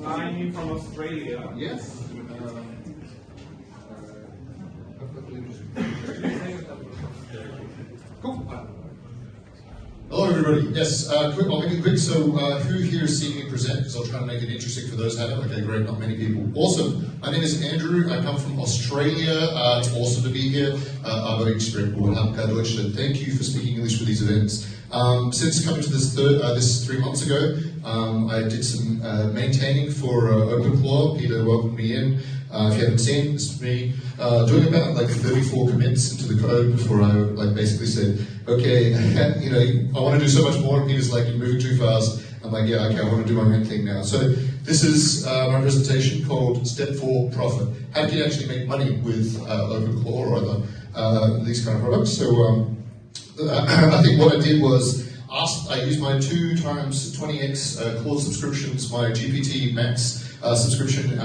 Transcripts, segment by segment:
flying in from Australia. Yes. Cool. Hello, everybody. Yes, I'll make it quick. So, who here has seen me present? Because I'll try to make it interesting for those who haven't. Okay, great. Not many people. Awesome. My name is Andrew. I come from Australia. It's awesome to be here. Aber ich spreche Deutsch. Thank you for speaking English for these events. Since coming to this 3 months ago, I did some maintaining for OpenClaw. Peter welcomed me in. If you haven't seen, this is me doing about like 34 commits into the code before I basically said, okay, I want to do so much more. And Peter's like, you're moving too fast. I'm like, yeah, okay, I want to do my own thing now. So this is my presentation called Step 4 Profit. How can you actually make money with OpenClaw or other these kind of products? So I think what I did was I used my 2 times 20x Claude subscriptions, my GPT Max subscription,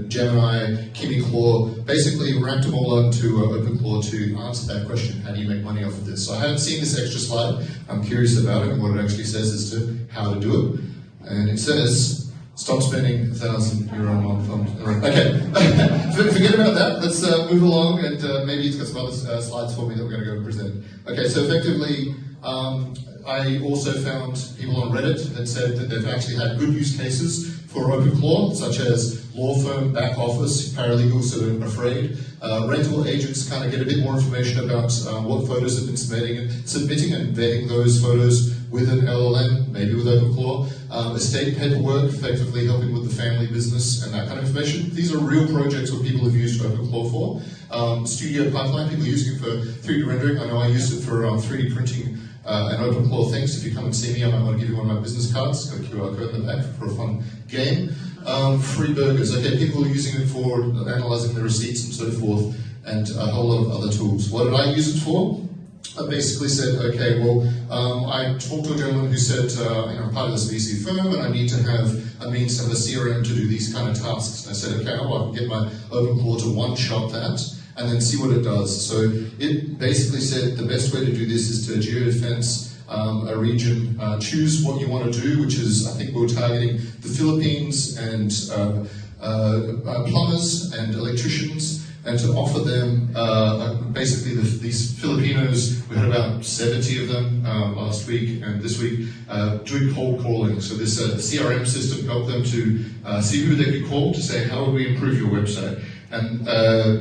Gemini, Kimi Claw, basically ramped them all onto OpenClaw to answer that question, how do you make money off of this? So I haven't seen this extra slide. I'm curious about it, and what it actually says as to how to do it. And it says, stop spending €1,000 a month on... Okay, forget about that. Let's move along, and maybe it's got some other slides for me that we're going to go and present. Okay, so effectively, I also found people on Reddit that said that they've actually had good use cases for OpenClaw, such as law firm, back office, paralegals that are afraid. Rental agents kind of get a bit more information about what photos have been submitting and vetting those photos with an LLM, maybe with OpenClaw. Estate paperwork, effectively helping with the family business and that kind of information. These are real projects where people have used OpenClaw for. Studio Pipeline, people are using it for 3D rendering. I know I used it for 3D printing and OpenClaw things. If you come and see me, I might want to give you one of my business cards. Got a QR code in the back for a fun game. Free burgers. Okay, people are using it for analyzing the receipts and so forth, and a whole lot of other tools. What did I use it for? I basically said, okay, well, I talked to a gentleman who said, I'm part of this VC firm, and I need to have a means to have a CRM to do these kind of tasks. And I said, okay, well, I can get my OpenClaw to one-shot that, and then see what it does. So it basically said the best way to do this is to geofence a region, choose what you want to do, which is, I think we're targeting the Philippines and plumbers and electricians, and to offer them, basically these Filipinos, we had about 70 of them last week and this week, doing cold calling. So this CRM system helped them to see who they could call to say, how would we improve your website? And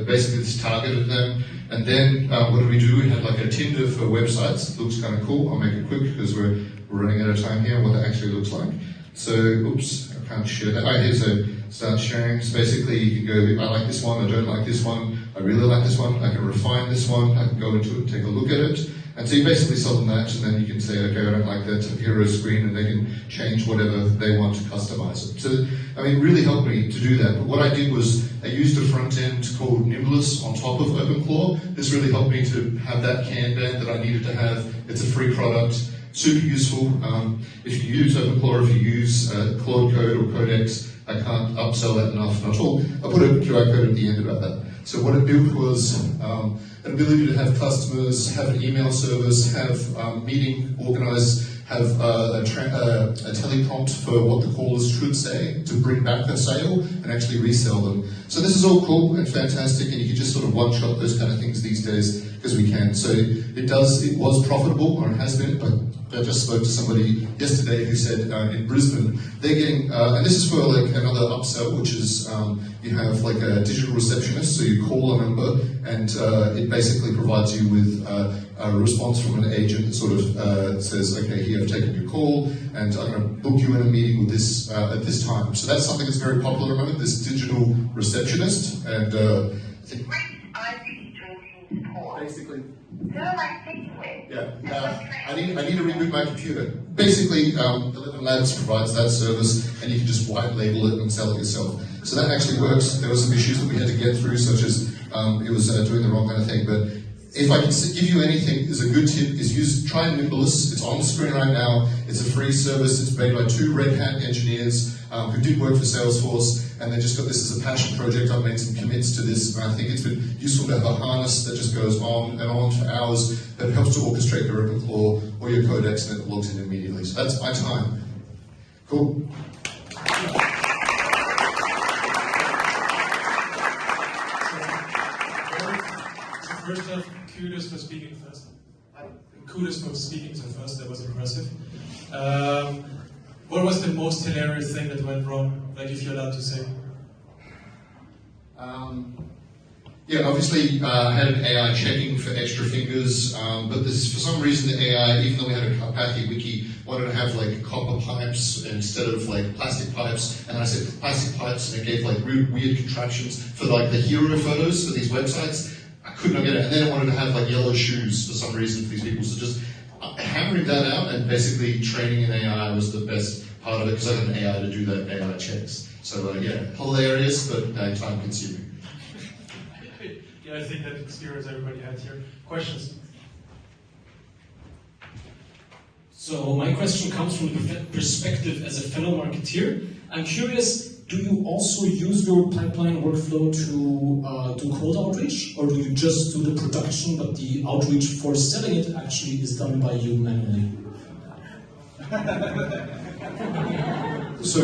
basically this targeted them. And then what did we do? We had like a Tinder for websites. It looks kind of cool. I'll make it quick because we're running out of time here, what that actually looks like. So, oops, I can't share that. Oh, here's a start sharing. So basically you can go, I like this one, I don't like this one, I really like this one, I can refine this one, I can go into it, take a look at it. And so you basically sell them that, and then you can say, okay, I don't like that hero screen, and they can change whatever they want to customize it. So, I mean, it really helped me to do that. But what I did was I used a front end called Nimbus on top of OpenClaw. This really helped me to have that Kanban that I needed to have. It's a free product, super useful. If you use OpenClaw, if you use Claude Code or Codex, I can't upsell that enough. Not at all. I put a QR code at the end about that. So what it built was an ability to have customers, have an email service, have meeting organized, have a teleprompt for what the callers should say to bring back their sale and actually resell them. So this is all cool and fantastic, and you can just sort of one-shot those kind of things these days because we can. So it was profitable, or it has been, but I just spoke to somebody yesterday who said in Brisbane, they're getting, and this is for like another upsell, which is you have like a digital receptionist, so you call a number and it basically provides you with a response from an agent that sort of says, okay, here, I've taken your call and I'm going to book you in a meeting with this at this time. So that's something that's very popular at the moment, this digital receptionist, and I think basically, I need to reboot my computer. Basically, 11 Labs provides that service, and you can just white label it and sell it yourself. So that actually works. There were some issues that we had to get through, such as it was doing the wrong kind of thing. But if I can give you anything, is a good tip is try Nimbus. It's on the screen right now. It's a free service. It's made by 2 Red Hat engineers who did work for Salesforce, and they just got this as a passion project. I've made some commits to this, and I think it's been useful to have a harness that just goes on and on for hours, that helps to orchestrate your OpenClaw or your Codex, and it logs in immediately. So that's my time. Cool. First off, kudos for speaking first. Kudos for speaking so first, that was impressive. What was the most hilarious thing that went wrong, like if you're allowed to say? Yeah, obviously I had an AI checking for extra fingers, but this, for some reason the AI, even though we had a Carpathy wiki, wanted to have like copper pipes instead of like plastic pipes, and I said plastic pipes, and it gave like weird contraptions for like the hero photos for these websites. I could not get it, and then it wanted to have like yellow shoes for some reason for these people, so just hammering that out and basically training an AI was the best part of it, because I had an AI to do that AI checks. So yeah, hilarious, but time consuming. Yeah, I think that experience everybody had here. Questions? So my question comes from the perspective as a fellow marketeer. I'm curious, do you also use your pipeline workflow to do cold outreach, or do you just do the production, but the outreach for selling it actually is done by you manually? So,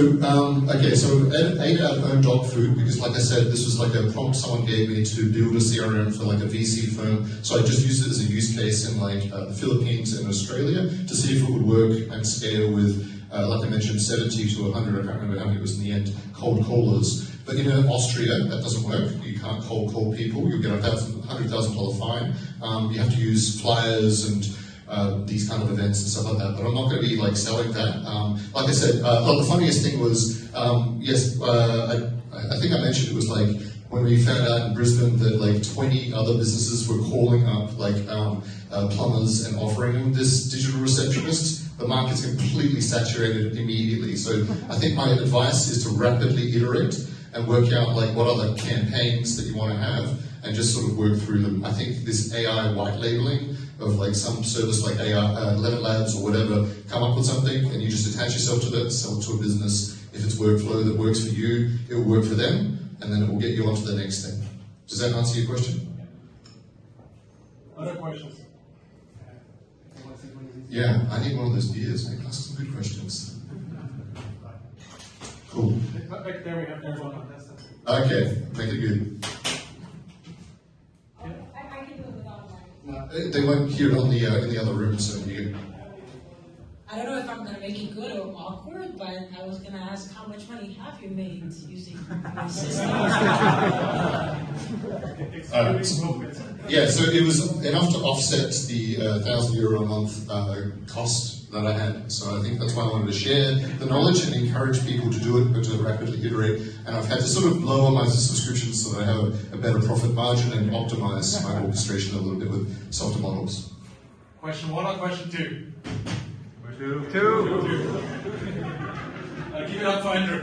okay, so ate our own dog food, because like I said, this was like a prompt someone gave me to build a CRM for like a VC firm. So I just used it as a use case in like the Philippines and Australia to see if it would work and scale with, like I mentioned, 70 to 100, I can't remember how many it was in the end, cold callers. But in Austria, that doesn't work. You can't cold call people. You'll get a $100,000 fine. You have to use flyers and these kind of events and stuff like that, but I'm not going to be like selling that. Like I said, the funniest thing was, yes, I think I mentioned it was like when we found out in Brisbane that like 20 other businesses were calling up like plumbers and offering them this digital receptionist. The market's completely saturated immediately. So I think my advice is to rapidly iterate and work out like what are the campaigns that you want to have and just sort of work through them. I think this AI white labeling of like some service like AI, Lemon Labs or whatever, come up with something and you just attach yourself to that, sell it to a business. If it's workflow that works for you, it will work for them, and then it will get you onto the next thing. Does that answer your question? Other questions? Yeah, I need one of those beers. Make us some good questions. Cool. Back there we have everyone on that side. Okay, make it good. They won't hear it on the in the other room, so you. I don't know if I'm gonna make it good or awkward, but I was gonna ask how much money have you made using your system? Yeah, so it was enough to offset the €1,000 a month cost that I had. So I think that's why I wanted to share the knowledge and encourage people to do it, but to rapidly iterate. And I've had to sort of lower my subscriptions so that I have a better profit margin and optimize my orchestration a little bit with softer models. Question 1 or question 2? Two. Give it up for Andrew.